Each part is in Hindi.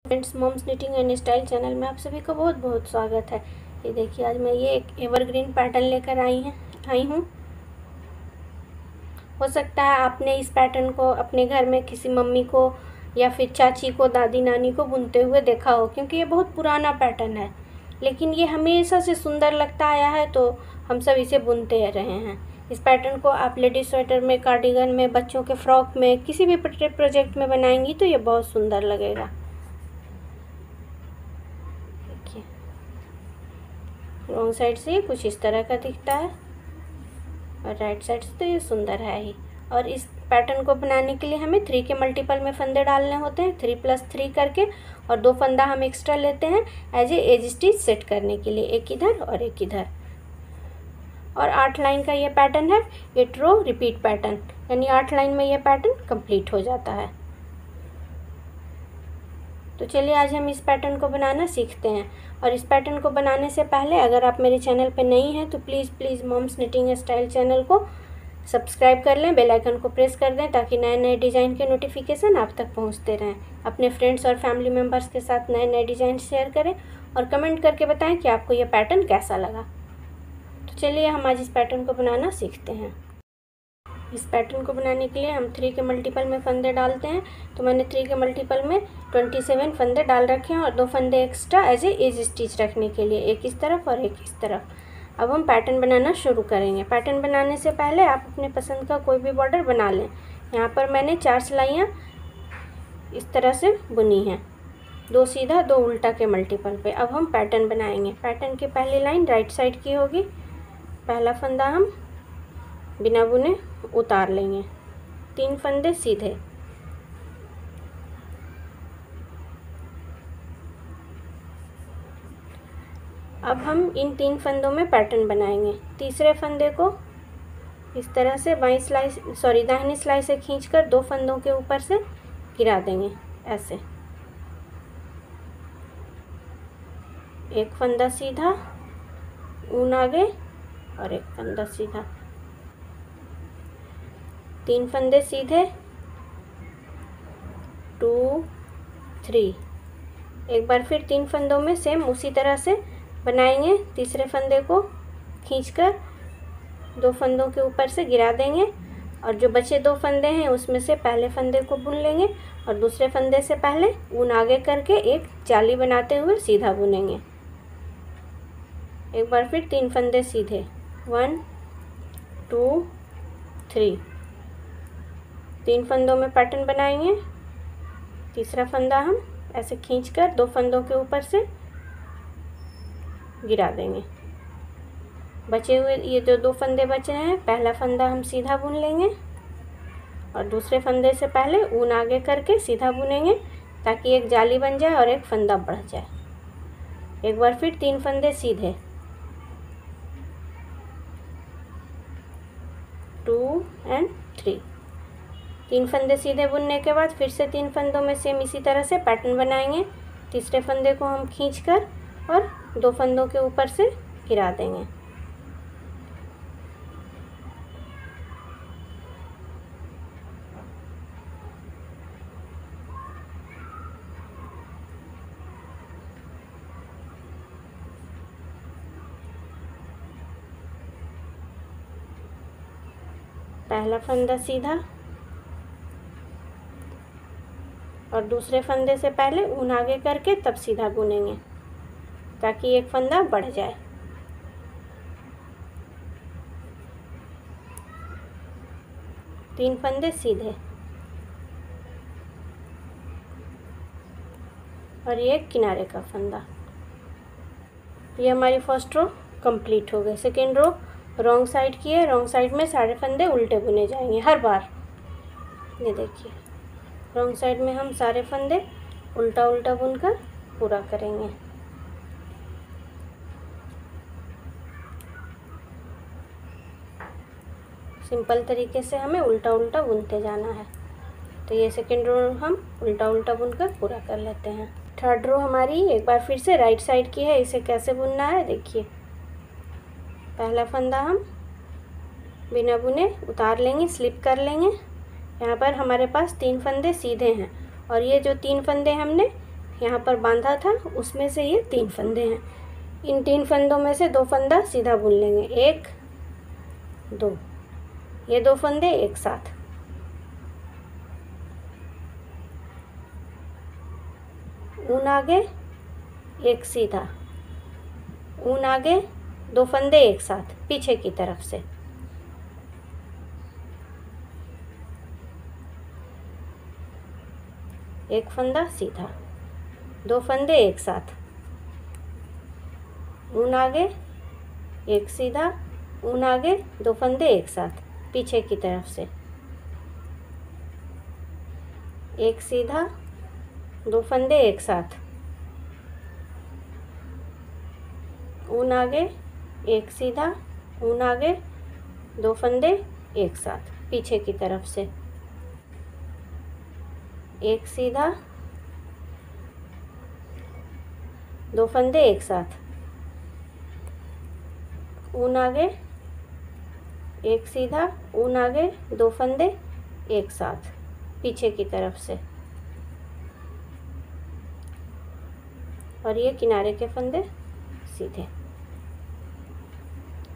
Friends, moms knitting and style channel में आप सभी का बहुत बहुत स्वागत है। ये देखिए, आज मैं ये एक एवरग्रीन पैटर्न लेकर आई हूँ। हो सकता है आपने इस पैटर्न को अपने घर में किसी मम्मी को या फिर चाची को, दादी नानी को बुनते हुए देखा हो, क्योंकि ये बहुत पुराना पैटर्न है, लेकिन ये हमेशा से सुंदर लगता आया है, तो हम सब इसे बुनते रहे हैं। इस पैटर्न को आप लेडीज स्वेटर में, कार्डिगन में, बच्चों के फ्रॉक में, किसी भी प्रोजेक्ट में बनाएंगी तो ये बहुत सुंदर लगेगा। रॉन्ग साइड से ये कुछ इस तरह का दिखता है और राइट साइड से तो ये सुंदर है ही। और इस पैटर्न को बनाने के लिए हमें 3 के मल्टीपल में फंदे डालने होते हैं, 3 + 3 करके, और 2 फंदा हम एक्स्ट्रा लेते हैं एज स्टिच सेट करने के लिए, एक इधर और एक इधर। और 8 लाइन का ये पैटर्न है, 8 रो रिपीट पैटर्न, यानी 8 लाइन में ये पैटर्न कंप्लीट हो जाता है। तो चलिए आज हम इस पैटर्न को बनाना सीखते हैं। और इस पैटर्न को बनाने से पहले अगर आप मेरे चैनल पर नई हैं तो please moms knitting style channel को सब्सक्राइब कर लें, बेल आइकन को प्रेस कर दें, ताकि नए नए डिज़ाइन के नोटिफिकेशन आप तक पहुंचते रहें। अपने फ्रेंड्स और फैमिली मेम्बर्स के साथ नए नए डिज़ाइन शेयर करें और कमेंट करके बताएं कि आपको यह पैटर्न कैसा लगा। तो चलिए हम आज इस पैटर्न को बनाना सीखते हैं। इस पैटर्न को बनाने के लिए हम 3 के मल्टीपल में फंदे डालते हैं। तो मैंने 3 के मल्टीपल में 27 फंदे डाल रखे हैं और 2 फंदे एक्स्ट्रा एज स्टिच रखने के लिए, एक इस तरफ और एक इस तरफ। अब हम पैटर्न बनाना शुरू करेंगे। पैटर्न बनाने से पहले आप अपने पसंद का कोई भी बॉर्डर बना लें। यहाँ पर मैंने 4 सिलाइयाँ इस तरह से बुनी हैं, 2 सीधा 2 उल्टा के मल्टीपल पे। अब हम पैटर्न बनाएंगे। पैटर्न की पहली लाइन राइट साइड की होगी। पहला फंदा हम बिना बुने उतार लेंगे, 3 फंदे सीधे। अब हम इन 3 फंदों में पैटर्न बनाएंगे। तीसरे फंदे को इस तरह से दाहिनी सिलाई से खींचकर 2 फंदों के ऊपर से गिरा देंगे, ऐसे। एक फंदा सीधा, ऊन आगे और एक फंदा सीधा, 3 फंदे सीधे, 2 3। एक बार फिर 3 फंदों में सेम उसी तरह से बनाएंगे। तीसरे फंदे को खींचकर 2 फंदों के ऊपर से गिरा देंगे और जो बचे 2 फंदे हैं उसमें से पहले फंदे को बुन लेंगे और दूसरे फंदे से पहले ऊन आगे करके एक जाली बनाते हुए सीधा बुनेंगे। एक बार फिर 3 फंदे सीधे, 1 2 3। 3 फंदों में पैटर्न बनाएंगे। तीसरा फंदा हम ऐसे खींचकर 2 फंदों के ऊपर से गिरा देंगे। बचे हुए ये जो 2 फंदे बचे हैं, पहला फंदा हम सीधा बुन लेंगे और दूसरे फंदे से पहले ऊन आगे करके सीधा बुनेंगे, ताकि एक जाली बन जाए और एक फंदा बढ़ जाए। एक बार फिर 3 फंदे सीधे, 2 और 3। 3 फंदे सीधे बुनने के बाद फिर से 3 फंदों में सेम इसी तरह से पैटर्न बनाएंगे। तीसरे फंदे को हम खींचकर और 2 फंदों के ऊपर से गिरा देंगे। पहला फंदा सीधा और दूसरे फंदे से पहले ऊन आगे करके तब सीधा बुनेंगे, ताकि एक फंदा बढ़ जाए। तीन फंदे सीधे और ये किनारे का फंदा। ये हमारी फर्स्ट रो कंप्लीट हो गई। सेकेंड रो रॉन्ग साइड की है। रॉन्ग साइड में सारे फंदे उल्टे बुने जाएंगे हर बार। ये देखिए, रॉन्ग साइड में हम सारे फंदे उल्टा उल्टा बुनकर पूरा करेंगे। सिंपल तरीके से हमें उल्टा उल्टा बुनते जाना है। तो ये सेकेंड रो हम उल्टा उल्टा बुनकर पूरा कर लेते हैं। थर्ड रो हमारी एक बार फिर से राइट साइड की है। इसे कैसे बुनना है देखिए। पहला फंदा हम बिना बुने उतार लेंगे, स्लिप कर लेंगे। यहाँ पर हमारे पास 3 फंदे सीधे हैं और ये जो 3 फंदे हमने यहाँ पर बांधा था उसमें से ये 3 फंदे हैं। इन 3 फंदों में से 2 फंदा सीधा बुन लेंगे, 1 2, ये 2 फंदे एक साथ, ऊन आगे, एक सीधा, ऊन आगे, 2 फंदे एक साथ पीछे की तरफ से, एक फंदा सीधा, 2 फंदे एक साथ, ऊन आगे, एक सीधा, ऊन आगे, 2 फंदे एक साथ पीछे की तरफ से, एक सीधा, 2 फंदे एक साथ, ऊन आगे, एक सीधा, ऊन आगे, 2 फंदे एक साथ पीछे की तरफ से, एक सीधा, 2 फंदे एक साथ, ऊन आगे, एक सीधा, ऊन आगे, 2 फंदे एक साथ पीछे की तरफ से, और ये किनारे के फंदे सीधे।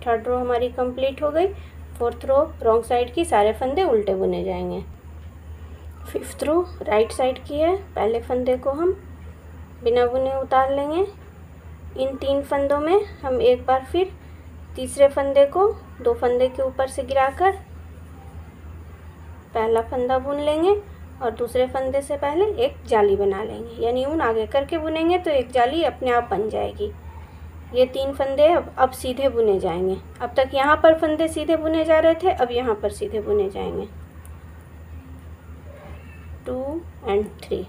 3rd रो हमारी कंप्लीट हो गई। 4th रो रॉन्ग साइड की सारे फंदे उल्टे बुने जाएंगे। 5th रो राइट साइड की है। पहले फंदे को हम बिना बुने उतार लेंगे। इन 3 फंदों में हम एक बार फिर तीसरे फंदे को 2 फंदे के ऊपर से गिराकर पहला फंदा बुन लेंगे और दूसरे फंदे से पहले एक जाली बना लेंगे, यानी ऊन आगे करके बुनेंगे तो एक जाली अपने आप बन जाएगी। ये 3 फंदे अब सीधे बुने जाएंगे। अब तक यहाँ पर फंदे सीधे बुने जा रहे थे, अब यहाँ पर सीधे बुने जाएंगे। 2 और 3।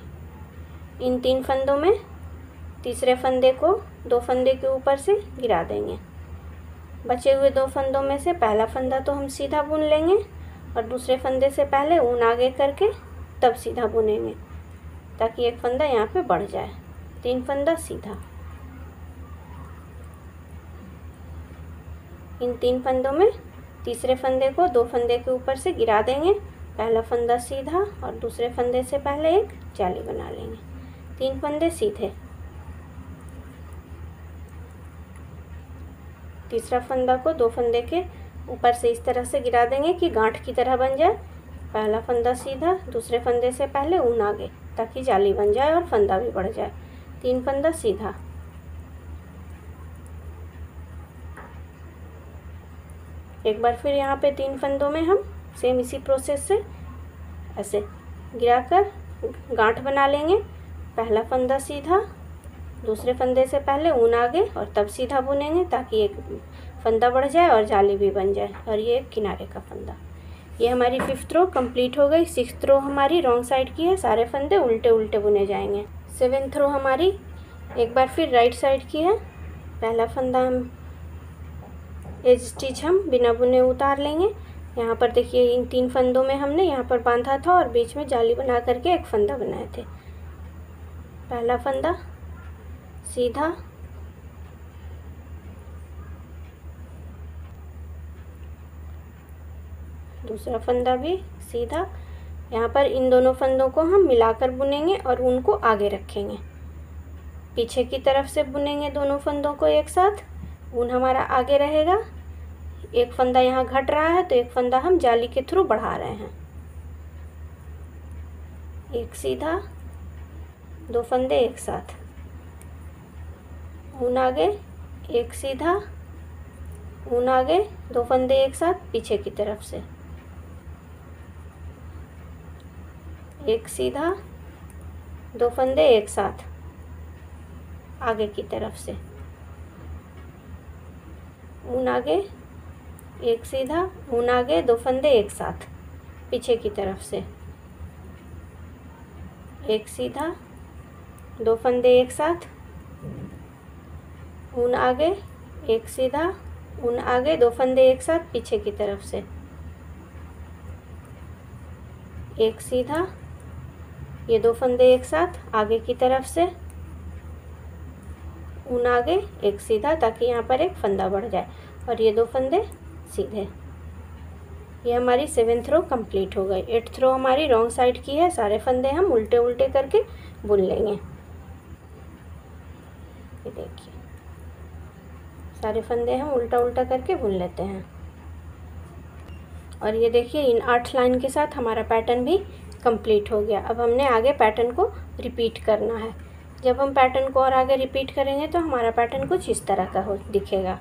इन 3 फंदों में तीसरे फंदे को 2 फंदे के ऊपर से गिरा देंगे। बचे हुए 2 फंदों में से पहला फंदा तो हम सीधा बुन लेंगे और दूसरे फंदे से पहले ऊन आगे करके तब सीधा बुनेंगे, ताकि एक फंदा यहाँ पे बढ़ जाए। 3 फंदा सीधा। इन 3 फंदों में तीसरे फंदे को 2 फंदे के ऊपर से गिरा देंगे। पहला फंदा सीधा और दूसरे फंदे से पहले एक जाली बना लेंगे। 3 फंदे सीधे। तीसरा फंदा को 2 फंदे के ऊपर से इस तरह से गिरा देंगे कि गांठ की तरह बन जाए। पहला फंदा सीधा, दूसरे फंदे से पहले ऊन आगे, ताकि जाली बन जाए और फंदा भी बढ़ जाए। 3 फंदा सीधा। एक बार फिर यहाँ पे 3 फंदों में हम सेम इसी प्रोसेस से ऐसे गिराकर गांठ बना लेंगे। पहला फंदा सीधा, दूसरे फंदे से पहले ऊन आगे और तब सीधा बुनेंगे, ताकि एक फंदा बढ़ जाए और जाली भी बन जाए। और ये एक किनारे का फंदा। ये हमारी 5th रो कंप्लीट हो गई। 6th रो हमारी रॉन्ग साइड की है, सारे फंदे उल्टे उल्टे बुने जाएंगे। 7th रो हमारी एक बार फिर राइट साइड की है। पहला फंदा हम एज स्टिच हम बिना बुने उतार लेंगे। यहाँ पर देखिए इन 3 फंदों में हमने यहाँ पर बांधा था और बीच में जाली बना करके एक फंदा बनाए थे। पहला फंदा सीधा, दूसरा फंदा भी सीधा। यहाँ पर इन दोनों फंदों को हम मिलाकर बुनेंगे और उनको आगे रखेंगे। पीछे की तरफ से बुनेंगे दोनों फंदों को एक साथ। ऊन हमारा आगे रहेगा। एक फंदा यहाँ घट रहा है तो एक फंदा हम जाली के थ्रू बढ़ा रहे हैं। एक सीधा, 2 फंदे एक साथ, ऊन आगे, एक सीधा, ऊन आगे, 2 फंदे एक साथ पीछे की तरफ से, एक सीधा, 2 फंदे एक साथ आगे की तरफ से, ऊन आगे, एक सीधा, ऊन आगे, 2 फंदे एक साथ पीछे की तरफ से, एक सीधा, 2 फंदे एक साथ, ऊन आगे, एक सीधा, ऊन आगे, 2 फंदे एक साथ पीछे की तरफ से, एक सीधा, ये 2 फंदे एक साथ आगे की तरफ से, ऊन आगे, एक सीधा, ताकि यहाँ पर एक फंदा बढ़ जाए और ये 2 फंदे सीधे। ये हमारी 7th रो कंप्लीट हो गई। 8th रो हमारी रॉन्ग साइड की है। सारे फंदे हम उल्टे उल्टे करके बुन लेंगे। ये देखिए सारे फंदे हम उल्टा उल्टा करके बुन लेते हैं। और ये देखिए इन 8 लाइन के साथ हमारा पैटर्न भी कंप्लीट हो गया। अब हमने आगे पैटर्न को रिपीट करना है। जब हम पैटर्न को और आगे रिपीट करेंगे तो हमारा पैटर्न कुछ इस तरह का दिखेगा।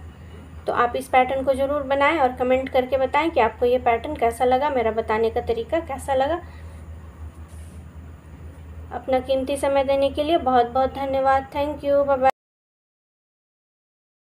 तो आप इस पैटर्न को ज़रूर बनाएं और कमेंट करके बताएं कि आपको ये पैटर्न कैसा लगा, मेरा बताने का तरीका कैसा लगा। अपना कीमती समय देने के लिए बहुत बहुत धन्यवाद। Thank you, bye bye.